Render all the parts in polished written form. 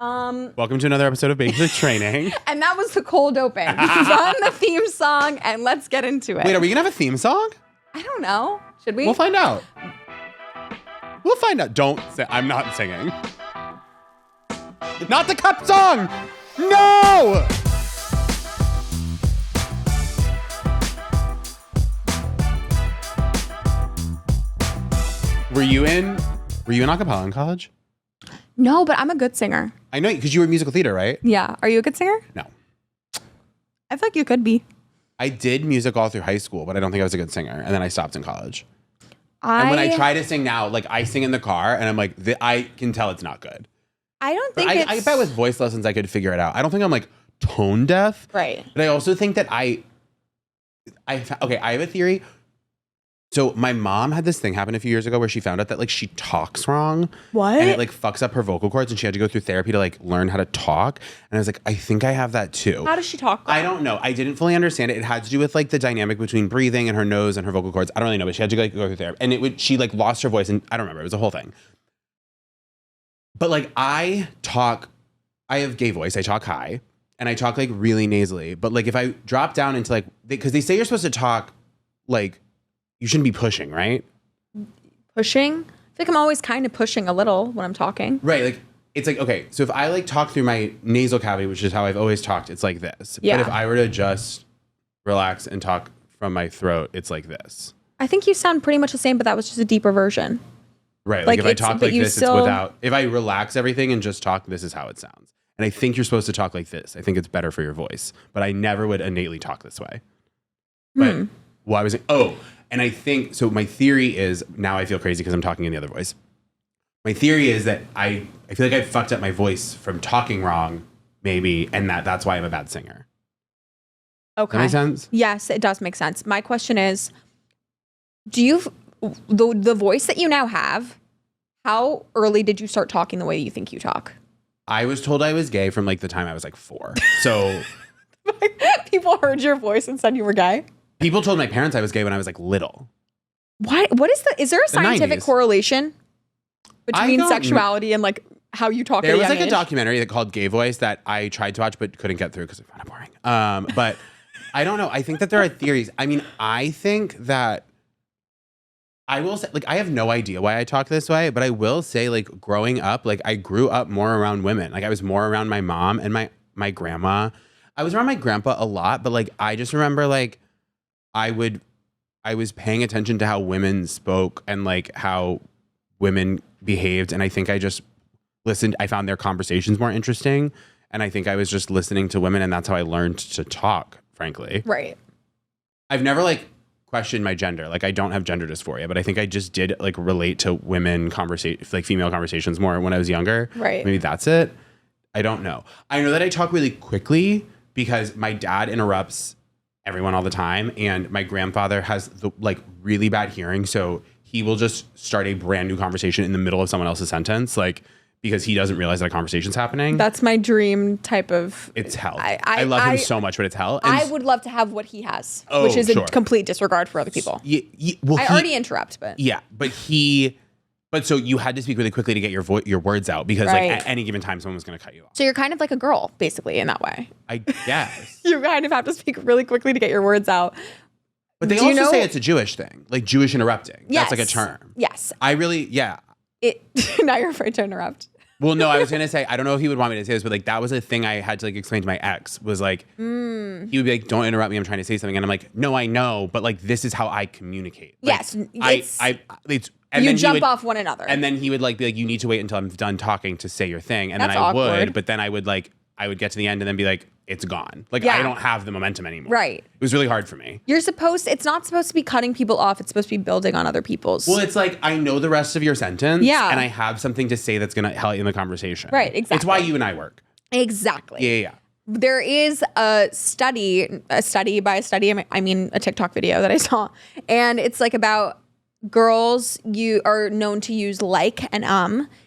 Welcome to another episode of Basic Training. And that was the cold open. Run the theme song and let's get into it. Wait, are we gonna have a theme song? I don't know. Should we? We'll find out. We'll find out. Don't say, I'm not singing. Not the cup song! No! Were you in a cappella in college? No, but I'm a good singer. I know, because you were in musical theater, right? Yeah. Are you a good singer? No. I feel like you could be. I did music all through high school, but I don't think I was a good singer. And then I stopped in college. And when I try to sing now, like I sing in the car and I'm like, I can tell it's not good. I don't think I bet with voice lessons I could figure it out. I don't think I'm like tone deaf. Right. But I also think that I have a theory. So my mom had this thing happen a few years ago where she found out that like she talks wrong. What? And it like fucks up her vocal cords and she had to go through therapy to like learn how to talk. And I was like, I think I have that too. How does she talk? I don't know. I didn't fully understand it. It had to do with like the dynamic between breathing and her nose and her vocal cords. I don't really know, but she had to like go through therapy. And she like lost her voice and I don't remember. It was a whole thing. But like I have gay voice. I talk high and I talk like really nasally. But like if I drop down into like, because they say you're supposed to talk like, you shouldn't be pushing, right? Pushing? I feel like I'm always kind of pushing a little when I'm talking. Right. Like, it's like, okay, so if I like talk through my nasal cavity, which is how I've always talked, it's like this. Yeah. But if I were to just relax and talk from my throat, it's like this. I think you sound pretty much the same, but that was just a deeper version. Right. Like if I talk like this, still... it's without, if I relax everything and just talk, this is how it sounds. And I think you're supposed to talk like this. I think it's better for your voice. But I never would innately talk this way. But I was like, and I think, so my theory is, now I feel crazy because I'm talking in the other voice. My theory is that I feel like I fucked up my voice from talking wrong, maybe, and that's why I'm a bad singer. Okay. Does that make sense? Yes, it does make sense. My question is, do you, the voice that you now have, how early did you start talking the way you think you talk? I was told I was gay from like the time I was like 4. So. People heard your voice and said you were gay? People told my parents I was gay when I was like little. What is there a scientific correlation between sexuality and like how you talk? There was like a documentary called Gay Voice that I tried to watch but couldn't get through because I found it boring. But I don't know. I think that there are theories. I mean, I think that I will say, like, I have no idea why I talk this way, but I will say, like, growing up, like, I grew up more around women. Like, I was more around my mom and my grandma. I was around my grandpa a lot, but like, I just remember like, I was paying attention to how women spoke and like how women behaved. And I think I just listened. I found their conversations more interesting. And I think I was just listening to women and that's how I learned to talk, frankly. Right. I've never like questioned my gender. Like I don't have gender dysphoria, but I think I just did like relate to women like female conversations more when I was younger. Right. Maybe that's it. I don't know. I know that I talk really quickly because my dad interrupts everyone all the time, and my grandfather has the like really bad hearing, so he will just start a brand new conversation in the middle of someone else's sentence, like because he doesn't realize that a conversation's happening. That's my dream type of. It's hell. I love him so much, but it's hell. And I would love to have what he has, which is a complete disregard for other people. I already interrupt, but But so you had to speak really quickly to get your words out because like at any given time someone was going to cut you off. So you're kind of like a girl, basically, in that way. I guess. You kind of have to speak really quickly to get your words out. But they also say it's a Jewish thing, like Jewish interrupting. Yes. That's like a term. Yes. I really, yeah. Now you're afraid to interrupt. Well, no, I was going to say, I don't know if he would want me to say this, but like that was a thing I had to like explain to my ex was like, he would be like, don't interrupt me. I'm trying to say something. And I'm like, no, I know. But like, this is how I communicate. Like, yes. And you jump off one another. And then he would like be like, you need to wait until I'm done talking to say your thing. And That's then I awkward. would, but then I would get to the end and then be like, it's gone. Like I don't have the momentum anymore. Right. It was really hard for me. It's not supposed to be cutting people off. It's supposed to be building on other people's. Well, it's like, I know the rest of your sentence. Yeah. And I have something to say that's going to help in the conversation. Right, exactly. It's why you and I work. Exactly. Yeah. There is a study, I mean a TikTok video that I saw. And it's like about girls you are known to use like and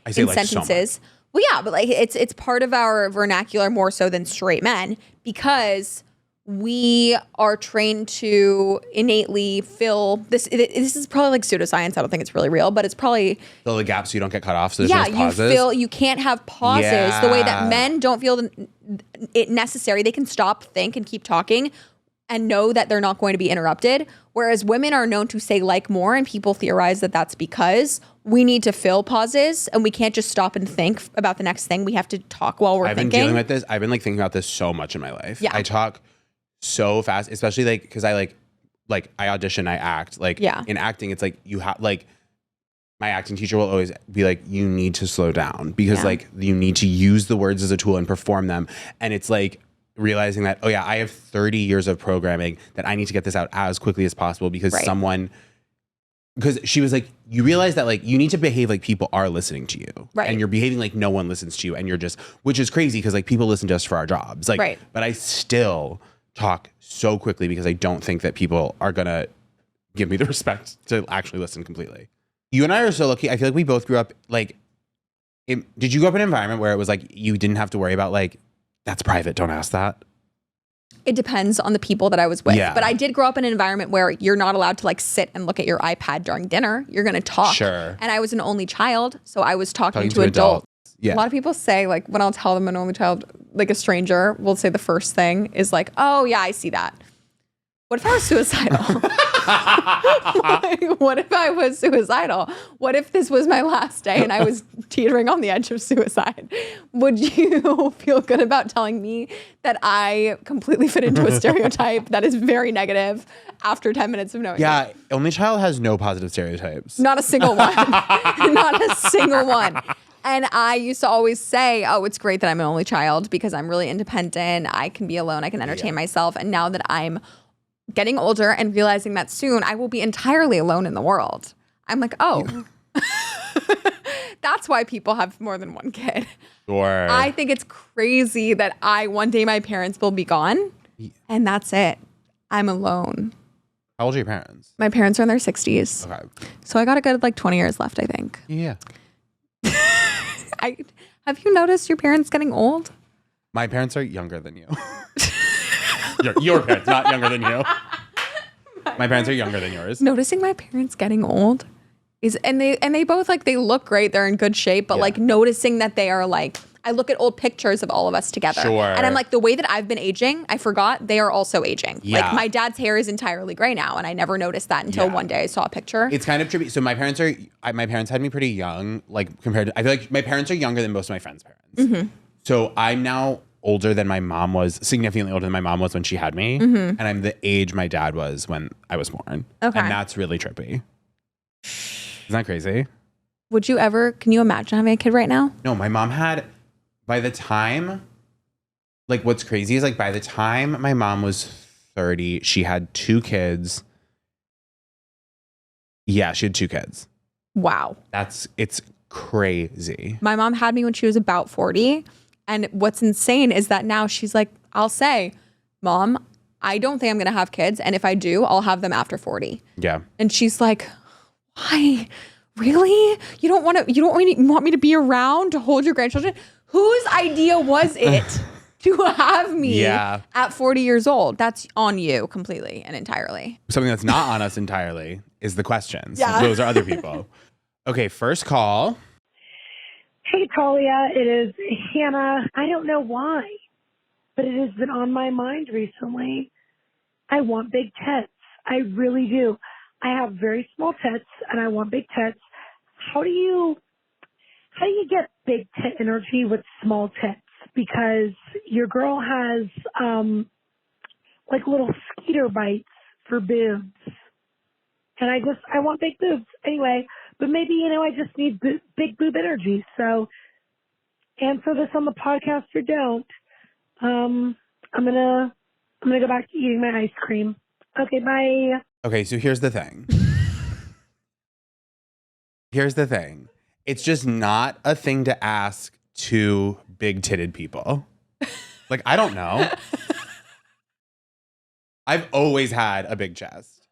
in sentences. So well, yeah, but like it's part of our vernacular more so than straight men because we are trained to innately fill this. This is probably like pseudoscience. I don't think it's really real, but it's probably Fill the gaps so you don't get cut off. So yeah. there's no pauses. You can't have pauses the way that men don't feel it necessary. They can stop, think, and keep talking, and know that they're not going to be interrupted. Whereas women are known to say like more, and people theorize that that's because we need to fill pauses and we can't just stop and think about the next thing. We have to talk while we're thinking. I've been dealing with this. I've been like thinking about this so much in my life. Yeah. I talk so fast, especially like because I like I audition, I act. Like in acting, it's like you have like my acting teacher will always be like, you need to slow down because like you need to use the words as a tool and perform them. And it's like realizing that, oh yeah, I have 30 years of programming that I need to get this out as quickly as possible because because she was like, you realize that like you need to behave like people are listening to you. Right. And you're behaving like no one listens to you. And you're just, which is crazy because like people listen to us for our jobs. Like, but I still talk so quickly because I don't think that people are going to give me the respect to actually listen completely. You and I are so lucky. I feel like we both grew up like, did you grow up in an environment where it was like, you didn't have to worry about like, that's private, don't ask that? It depends on the people that I was with. Yeah. But I did grow up in an environment where you're not allowed to like sit and look at your iPad during dinner. You're going to talk. Sure. And I was an only child, so I was talking to adults. Yeah. A lot of people say like when I'll tell them an only child, like a stranger will say the first thing is like, oh yeah, I see that. What if I was suicidal? What if I was suicidal? What if this was my last day and I was teetering on the edge of suicide? Would you feel good about telling me that I completely fit into a stereotype that is very negative after 10 minutes of knowing Yeah, only child has no positive stereotypes. Not a single one. Not a single one. And I used to always say, oh, it's great that I'm an only child because I'm really independent. I can be alone. I can entertain myself. And now that I'm getting older and realizing that soon I will be entirely alone in the world, I'm like, oh, that's why people have more than one kid. Sure. I think it's crazy that one day my parents will be gone and that's it. I'm alone. How old are your parents? My parents are in their 60s. Okay. So I got a good like 20 years left, I think. Yeah. Have you noticed your parents getting old? My parents are younger than you. Your parents, not younger than you. My parents are younger than yours. Noticing my parents getting old and they both like, they look great. They're in good shape, but like noticing that they are like, I look at old pictures of all of us together. Sure. And I'm like, the way that I've been aging, I forgot they are also aging. Yeah. Like my dad's hair is entirely gray now. And I never noticed that until one day I saw a picture. It's kind of trippy. So my parents had me pretty young, like compared to, I feel like my parents are younger than most of my friends' parents. Mm-hmm. So I'm now older than my mom was, significantly older than my mom was when she had me. Mm-hmm. And I'm the age my dad was when I was born. Okay. And that's really trippy. Isn't that crazy? Can you imagine having a kid right now? No, my mom had, by the time, like what's crazy is like by the time my mom was 30, she had 2 kids. Yeah, she had 2 kids. Wow. It's crazy. My mom had me when she was about 40. And what's insane is that now she's like, I'll say, Mom, I don't think I'm going to have kids. And if I do, I'll have them after 40. Yeah. And she's like, why? Really? You don't want me to be around to hold your grandchildren? Whose idea was it to have me at 40 years old? That's on you completely and entirely. Something that's not on us entirely is the questions. Yeah. Those are other people. Okay, first call. Hey, Talia, it is Hannah. I don't know why, but it has been on my mind recently. I want big tits. I really do. I have very small tits, and I want big tits. How do you get big tit energy with small tits? Because your girl has like little skeeter bites for boobs, and I want big boobs anyway. But maybe, I just need big boob energy. So answer this on the podcast or don't. I'm gonna go back to eating my ice cream. Okay, bye. Okay, so here's the thing. It's just not a thing to ask to big-titted people. Like, I don't know. I've always had a big chest.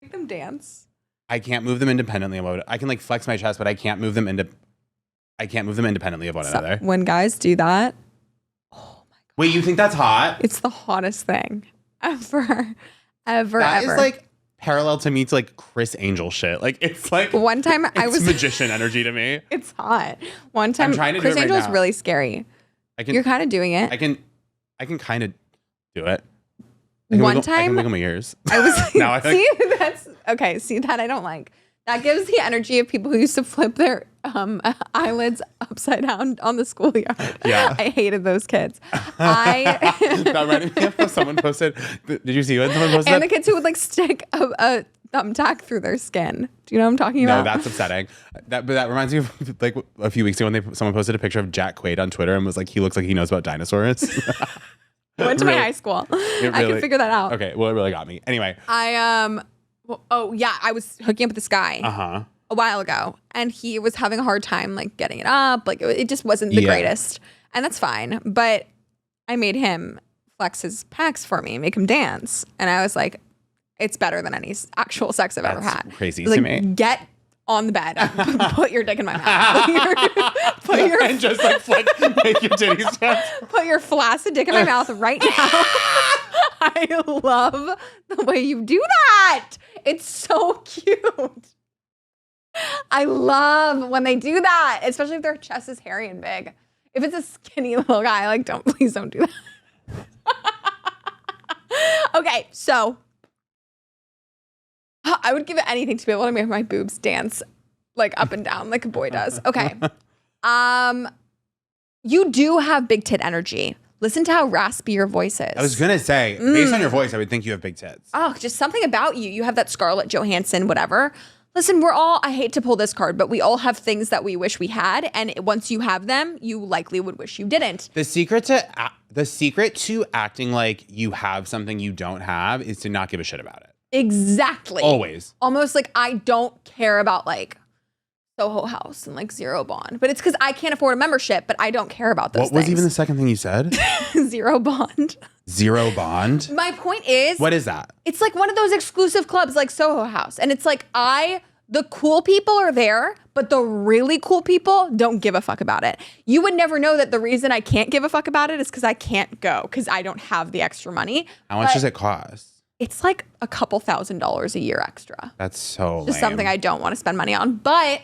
Make them dance. I can't move them independently. I can like flex my chest, but I can't move them independently of one another. When guys do that, oh my Wait, you think that's hot? It's the hottest thing ever. That is like parallel to me to like Chris Angel shit. Like it's like one time I was magician energy to me. It's hot. One time I'm trying to Chris do it right Angel's now. really scary. You're kind of doing it. I can kind of do it. One time I can wiggle my ears. I was Now I think see that's okay. See that I don't like. That gives the energy of people who used to flip their eyelids upside down on the schoolyard. Yeah. I hated those kids. that reminded me of how someone posted. Did you see when someone posted And that? the kids who would like stick a thumbtack through their skin. Do you know what I'm talking No, about? that's upsetting. But that reminds me of like a few weeks ago when someone posted a picture of Jack Quaid on Twitter and was like, he looks like he knows about dinosaurs. Went to my high school. I can figure that out. Okay, well, it really got me. Anyway. I was hooking up with this guy a while ago, and he was having a hard time like getting it up. Like it just wasn't the greatest, and that's fine. But I made him flex his pecs for me, make him dance, and I was like, it's better than any actual sex I've ever had. Crazy like, to me. Get on the bed, put your dick in my mouth, put your and just like make your titties dance. Put your flaccid dick in my mouth right now. I love the way you do that. It's so cute. I love when they do that, especially if their chest is hairy and big. If it's a skinny little guy, like please don't do that. Okay, so I would give it anything to be able to make my boobs dance like up and down like a boy does. Okay. You do have big tit energy. Listen to how raspy your voice is. I was gonna say, based on your voice, I would think you have big tits. Oh, just something about you. You have that Scarlett Johansson, whatever. Listen, I hate to pull this card, but we all have things that we wish we had. And once you have them, you likely would wish you didn't. The secret to acting like you have something you don't have is to not give a shit about it. Exactly. Always. Almost like I don't care about like Soho House and like Zero Bond. But it's because I can't afford a membership, but I don't care about those things. What was even the second thing you said? Zero Bond. Zero Bond? My point is... What is that? It's like one of those exclusive clubs like Soho House. And it's like the cool people are there, but the really cool people don't give a fuck about it. You would never know that the reason I can't give a fuck about it is because I can't go because I don't have the extra money. How much does it cost? It's like a couple $1,000s a year extra. That's so Just lame. something I don't want to spend money on. But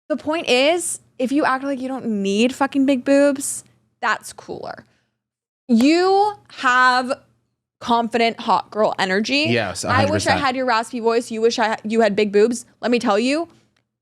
the point is, if you act like you don't need fucking big boobs, that's cooler. You have confident hot girl energy. Yes, 100%. I wish I had your raspy voice. You wish you had big boobs. Let me tell you,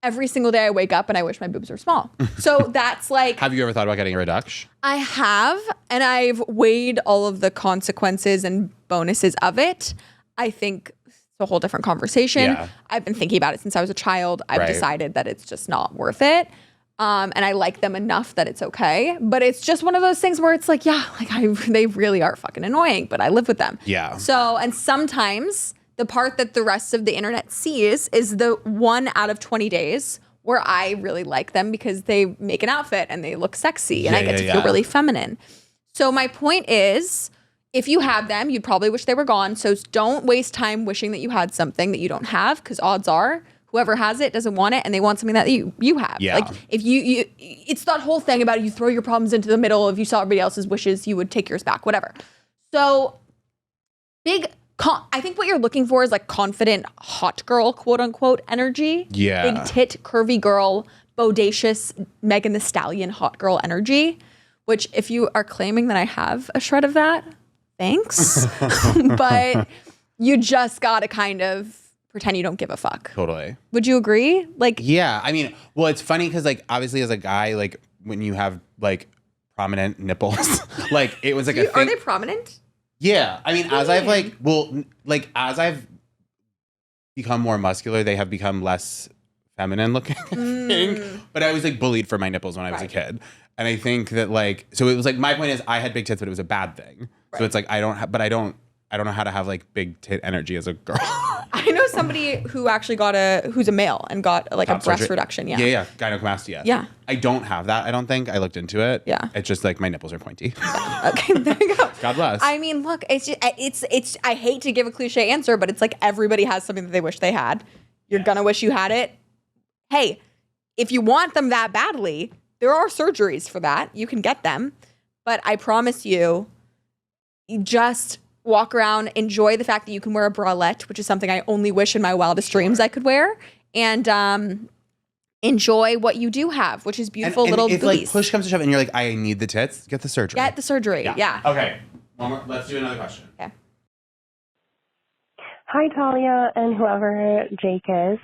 every single day I wake up and I wish my boobs were small. So that's like... Have you ever thought about getting a reduction? I have, and I've weighed all of the consequences and bonuses of it. I think it's a whole different conversation. Yeah. I've been thinking about it since I was a child. I've Right. decided that it's just not worth it. And I like them enough that it's okay. But it's just one of those things where it's like, yeah, like they really are fucking annoying, but I live with them. Yeah. So, and sometimes the part that the rest of the internet sees is the 1 out of 20 days where I really like them because they make an outfit and they look sexy and I get to feel really feminine. So my point is, if you have them, you'd probably wish they were gone. So don't waste time wishing that you had something that you don't have, because odds are whoever has it doesn't want it and they want something that you have. Yeah. Like if you it's that whole thing about you throw your problems into the middle. If you saw everybody else's wishes, you would take yours back, whatever. So I think what you're looking for is like confident hot girl, quote unquote, energy. Yeah. Big tit, curvy girl, bodacious Megan Thee Stallion hot girl energy, which if you are claiming that I have a shred of that, thanks. But you just gotta kind of pretend you don't give a fuck. Totally. Would you agree? Like, yeah, I mean, well, it's funny because like obviously as a guy, like when you have like prominent nipples, like it was like a thing. Are they prominent? Yeah, I mean, as I've as I've become more muscular, they have become less feminine looking. I think. But I was like bullied for my nipples when I was a kid, and I think that like so it was like my point is I had big tits, but it was a bad thing. Right. So it's like I don't know how to have like big tit energy as a girl. I know somebody who actually who's a male and got like a breast reduction. Yeah. Yeah. Gynecomastia. Yeah. I don't have that. I don't think I looked into it. Yeah. It's just like my nipples are pointy. Okay, there you go. God bless. I mean, look, it's I hate to give a cliche answer, but it's like everybody has something that they wish they had. You're gonna wish you had it. Hey, if you want them that badly, there are surgeries for that. You can get them. But I promise you, you just walk around, enjoy the fact that you can wear a bralette, which is something I only wish in my wildest dreams I could wear, and enjoy what you do have, which is beautiful little if booties. like push comes to shove and you're like, I need the tits, get the surgery. Get the surgery, yeah. Okay, one more. Let's do another question. Okay. Hi, Talia, and whoever Jake is.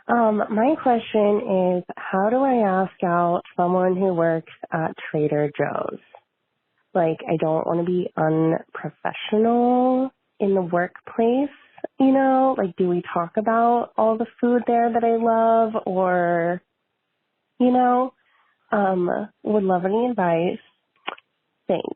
My question is, how do I ask out someone who works at Trader Joe's? Like, I don't want to be unprofessional in the workplace, you know? Like, do we talk about all the food there that I love, or, you know? Would love any advice. Thanks.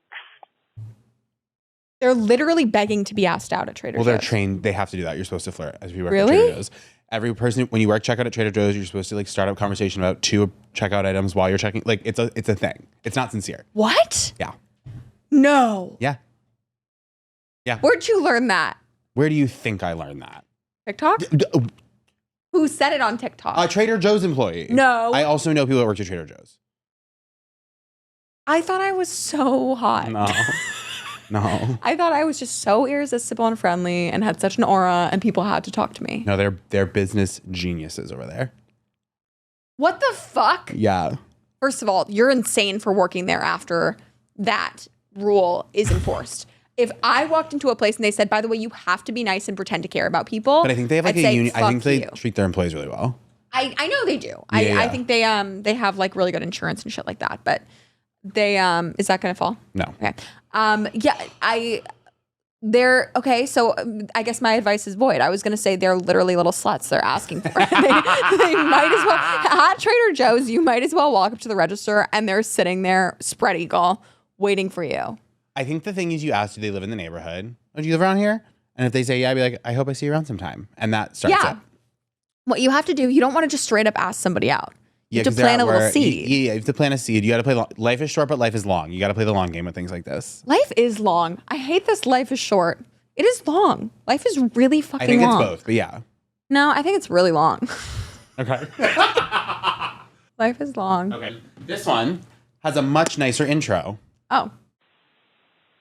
They're literally begging to be asked out at Trader Joe's. Well, they're trained. They have to do that. You're supposed to flirt as we work Really? at Trader Joe's. Every person, when you work checkout at Trader Joe's, you're supposed to like start up conversation about 2 checkout items while you're checking. Like it's a thing. It's not sincere. What? Yeah. No. Yeah. Where'd you learn that? Where do you think I learned that? TikTok? Who said it on TikTok? A Trader Joe's employee. No. I also know people that work at Trader Joe's. I thought I was so hot. No. No. I thought I was just so irresistible and friendly and had such an aura and people had to talk to me. No, they're business geniuses over there. What the fuck? Yeah. First of all, you're insane for working there after that rule is enforced. If I walked into a place and they said, by the way, you have to be nice and pretend to care about people. But I think they have like I'd a say, union. I think they "Fuck you." treat their employees really well. I know they do. Yeah. I think they have like really good insurance and shit like that. But they is that gonna fall? No. Okay. Okay, so I guess my advice is void. I was going to say they're literally little sluts they're asking for. they might as well, at Trader Joe's, you might as well walk up to the register and they're sitting there, spread eagle, waiting for you. I think the thing is you ask, do they live in the neighborhood? Oh, do you live around here? And if they say, yeah, I'd be like, I hope I see you around sometime. And that starts it. What you have to do, you don't want to just straight up ask somebody out. You have to plant a little seed. Yeah, you have to plant a seed. You got to play. Life is short, but life is long. You got to play the long game with things like this. Life is long. I hate this life is short. It is long. Life is really fucking long. I think it's both, but yeah. No, I think it's really long. Okay. Life is long. Okay. This one has a much nicer intro. Oh.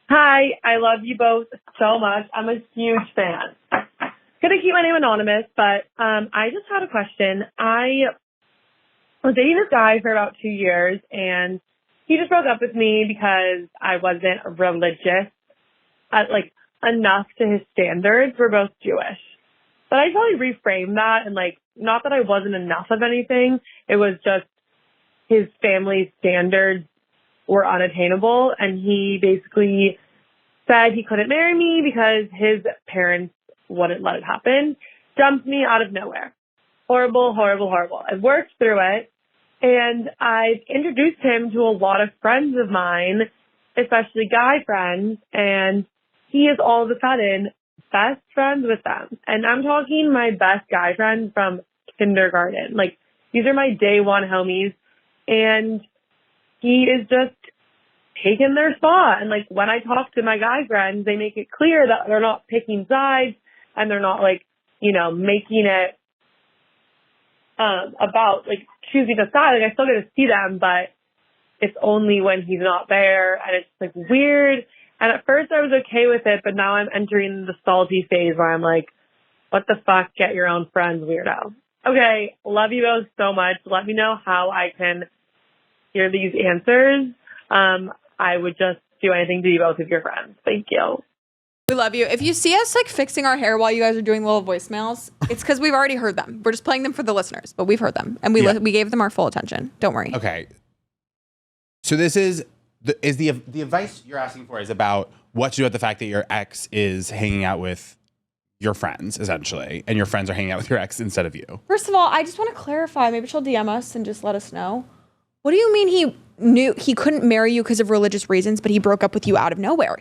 Hi, I love you both so much. I'm a huge fan. Gonna keep my name anonymous, but I just had a question. I was dating this guy for about 2 years, and he just broke up with me because I wasn't religious, enough to his standards. We're both Jewish. But I probably reframed that, and not that I wasn't enough of anything. It was just his family's standards were unattainable, and he basically said he couldn't marry me because his parents wouldn't let it happen. Dumped me out of nowhere. Horrible, horrible, horrible. I've worked through it, and I've introduced him to a lot of friends of mine, especially guy friends, and he is all of a sudden best friends with them. And I'm talking my best guy friends from kindergarten. These are my day one homies, and he is just taking their spot. And when I talk to my guy friends, they make it clear that they're not picking sides, and they're not making it about choosing a side. I still get to see them, but it's only when he's not there, and it's weird. And at first I was okay with it, but now I'm entering the salty phase where I'm like, what the fuck? Get your own friends, weirdo. Okay, love you both so much. Let me know how I can hear these answers. I would just do anything to be both of your friends. Thank you. We love you. If you see us fixing our hair while you guys are doing little voicemails, it's because we've already heard them. We're just playing them for the listeners, but we've heard them and we gave them our full attention. Don't worry. Okay. So this is the advice you're asking for is about what to do with the fact that your ex is hanging out with your friends, essentially, and your friends are hanging out with your ex instead of you. First of all, I just want to clarify. Maybe she'll DM us and just let us know. What do you mean he knew he couldn't marry you because of religious reasons, but he broke up with you out of nowhere?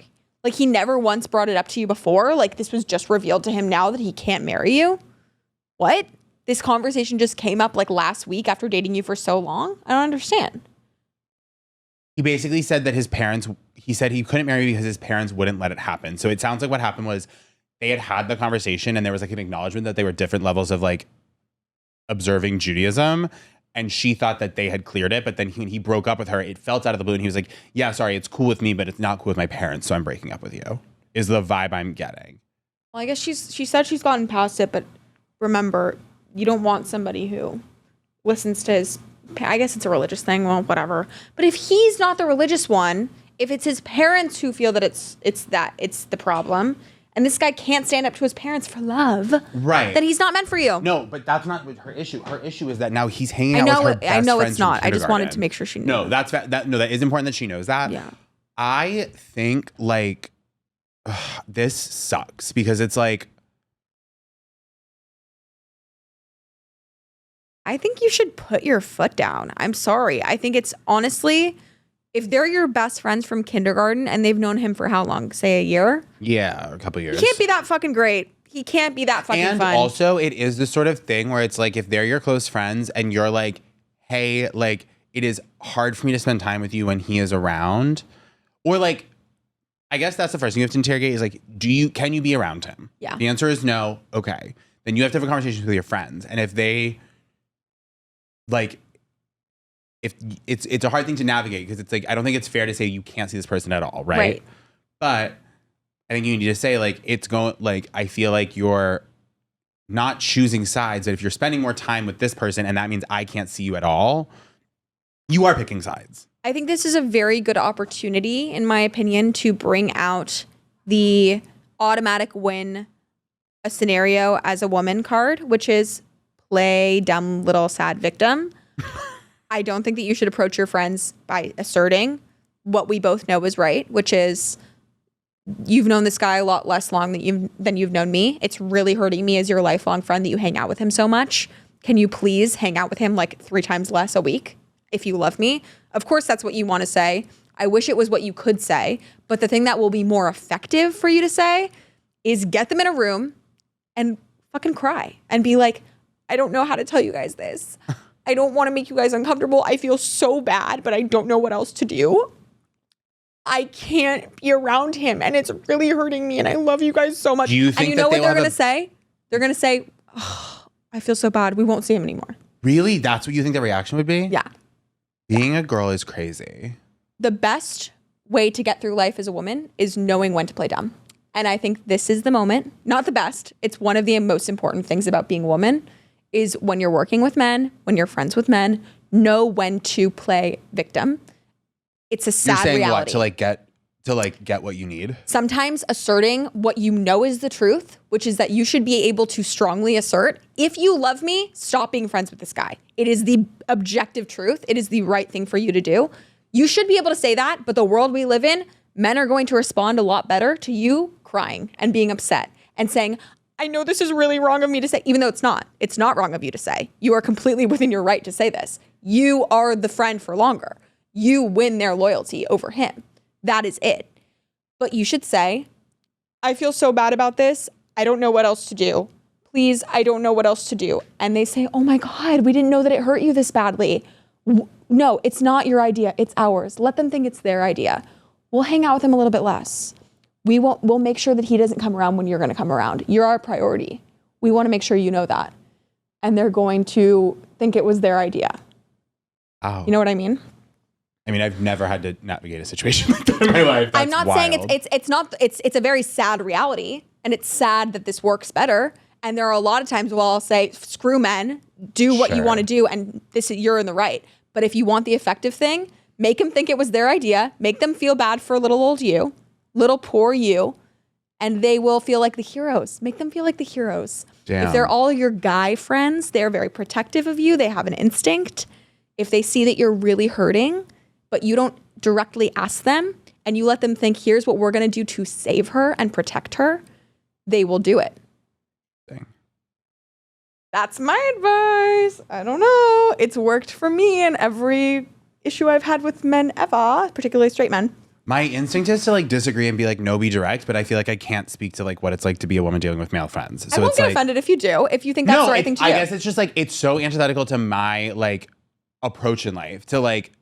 He never once brought it up to you before? This was just revealed to him now that he can't marry you? What? This conversation just came up last week after dating you for so long? I don't understand. He basically said that he said he couldn't marry because his parents wouldn't let it happen. So it sounds like what happened was they had the conversation and there was an acknowledgement that they were different levels of observing Judaism. and she thought that they had cleared it, but then when he broke up with her, it felt out of the blue, and he was like, yeah, sorry, it's cool with me, but it's not cool with my parents, so I'm breaking up with you, is the vibe I'm getting. Well, I guess she said she's gotten past it, but remember, you don't want somebody who listens to his, I guess it's a religious thing, well, whatever. But if he's not the religious one, if it's his parents who feel that it's the problem, and this guy can't stand up to his parents for love, right? then he's not meant for you. No, but that's not her issue. Her issue is that now he's hanging out with her best I know friends it's not. from I just wanted kindergarten. to make sure she knew. No, that is important that she knows that. Yeah. I think like this sucks because it's like, I think you should put your foot down. I'm sorry. I think it's honestly, if they're your best friends from kindergarten and they've known him for how long? Say a year? yeah, a couple years. He can't be that fucking great. He can't be that fucking And fun. also, it is the sort of thing where it's like if they're your close friends and you're like, hey, like it is hard for me to spend time with you when he is around, or like, I guess that's the first thing you have to interrogate is like, can you be around him? Yeah. The answer is no. Okay. Then you have to have a conversation with your friends, and if they like, if it's a hard thing to navigate because it's like I don't think it's fair to say you can't see this person at all, right? But I think you need to say like it's going like I feel like you're not choosing sides, that if you're spending more time with this person and that means I can't see you at all, you are picking sides. I think this is a very good opportunity, in my opinion, to bring out the automatic win a scenario as a woman card, which is play dumb little sad victim. I don't think that you should approach your friends by asserting what we both know is right, which is you've known this guy a lot less long than you've known me. It's really hurting me as your lifelong friend that you hang out with him so much. Can you please hang out with him like 3 times less a week if you love me? Of course, that's what you want to say. I wish it was what you could say. But the thing that will be more effective for you to say is get them in a room and fucking cry and be like, I don't know how to tell you guys this. I don't want to make you guys uncomfortable. I feel so bad, but I don't know what else to do. I can't be around him, and it's really hurting me, and I love you guys so much. Do you think and you know that what they're going to say? They're going to say, oh, I feel so bad. We won't see him anymore. Really? That's what you think the reaction would be? Yeah. Being a girl is crazy. The best way to get through life as a woman is knowing when to play dumb. And I think this is the moment, not the best. It's one of the most important things about being a woman is when you're working with men, when you're friends with men, know when to play victim. It's a sad You're saying reality. what to get what you need? Sometimes asserting what you know is the truth, which is that you should be able to strongly assert, if you love me, stop being friends with this guy. It is the objective truth. It is the right thing for you to do. You should be able to say that, but the world we live in, men are going to respond a lot better to you crying and being upset and saying, I know this is really wrong of me to say, even though it's not. It's not wrong of you to say. You are completely within your right to say this. You are the friend for longer. You win their loyalty over him. That is it. But you should say, I feel so bad about this. I don't know what else to do. Please, I don't know what else to do. And they say, oh my God, we didn't know that it hurt you this badly. No, it's not your idea. It's ours. Let them think it's their idea. We'll hang out with him a little bit less. We'll make sure that he doesn't come around when you're going to come around. You're our priority. We want to make sure you know that. And they're going to think it was their idea. Oh. You know what I mean? I mean, I've never had to navigate a situation like that in my life. That's I'm not wild. saying it's a very sad reality, and it's sad that this works better. And there are a lot of times where I'll say, screw men, do what you Sure. want to do, and you're in the right. But if you want the effective thing, make them think it was their idea, make them feel bad for little old you, little poor you, and they will feel like the heroes. Make them feel like the heroes. Damn. If they're all your guy friends, they're very protective of you. They have an instinct. If they see that you're really hurting, but you don't directly ask them and you let them think, here's what we're going to do to save her and protect her, they will do it. Dang. That's my advice. I don't know. It's worked for me in every issue I've had with men ever, particularly straight men. My instinct is to like disagree and be like, no, be direct, but I feel like I can't speak to like what it's like to be a woman dealing with male friends. So I won't it's get like, offended if you do, if you think that's the right thing to do. I guess it's just like, it's so antithetical to my like approach in life to like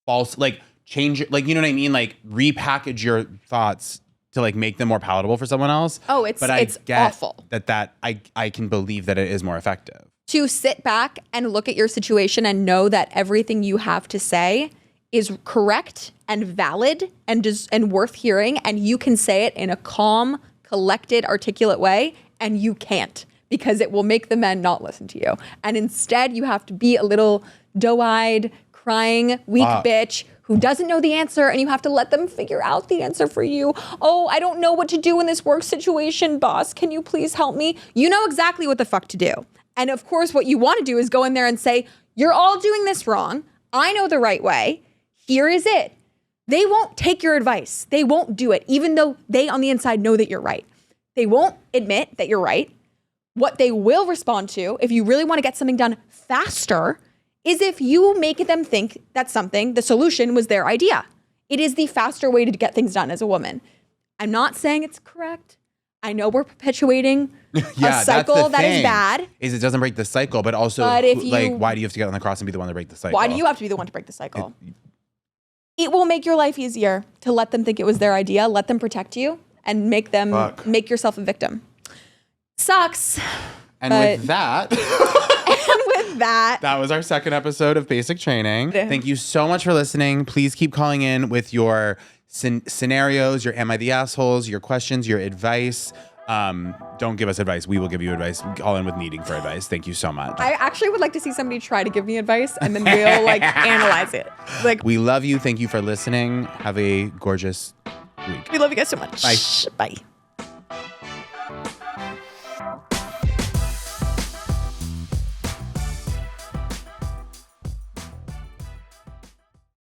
false, like change, like, you know what I mean? Like repackage your thoughts to like make them more palatable for someone else. Oh, it's but I get awful. that I can believe that it is more effective. to sit back and look at your situation and know that everything you have to say is correct and valid and worth hearing, and you can say it in a calm, collected, articulate way, and you can't, because it will make the men not listen to you. And instead, you have to be a little doe-eyed, crying, weak bitch who doesn't know the answer, and you have to let them figure out the answer for you. Oh, I don't know what to do in this work situation, boss. Can you please help me? You know exactly what the fuck to do. And of course, what you want to do is go in there and say, you're all doing this wrong. I know the right way. Here is it. They won't take your advice. They won't do it, even though they on the inside know that you're right. They won't admit that you're right. What they will respond to, if you really want to get something done faster, is if you make them think that the solution was their idea. It is the faster way to get things done as a woman. I'm not saying it's correct. I know we're perpetuating a cycle that is bad. It doesn't break the cycle, but also, why do you have to get on the cross and be the one to break the cycle? Why do you have to be the one to break the cycle? It will make your life easier to let them think it was their idea, let them protect you, and make yourself a victim. Sucks. And with that... that was our second episode of Basic Training. Thank you so much for listening. Please keep calling in with your scenarios, your am I the assholes, your questions, your advice. Don't give us advice. We will give you advice. Call in with needing for advice. Thank you so much. I actually would like to see somebody try to give me advice, and then we'll analyze it. We love you. Thank you for listening. Have a gorgeous week. We love you guys so much. Bye. Bye.